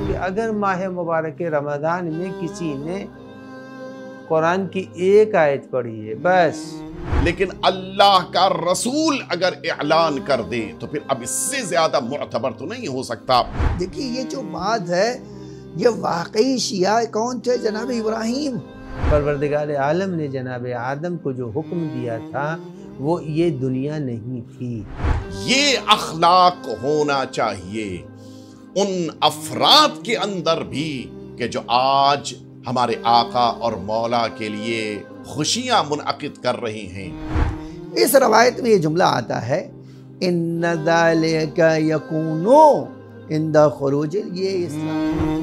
کہ اگر ماہ مبارک رمضان میں کسی نے قرآن کی ایک آیت پڑھی ہے بس، لیکن اللہ کا رسول اگر اعلان کر دے تو پھر اب اس سے زیادہ معتبر تو نہیں ہو سکتا۔ دیکھیے یہ جو بات ہے یہ واقعی شیعہ کون تھے؟ جناب ابراہیم۔ پروردگار عالم نے جناب آدم کو جو حکم دیا تھا وہ یہ دنیا نہیں تھی۔ یہ اخلاق ہونا چاہیے ان افراد کے اندر بھی کہ جو آج ہمارے آقا اور مولا کے لیے خوشیاں منعقد کر رہی ہیں۔ اس روایت میں یہ جملہ آتا ہے ان ذالک یکون عند خروج یہ اسلام۔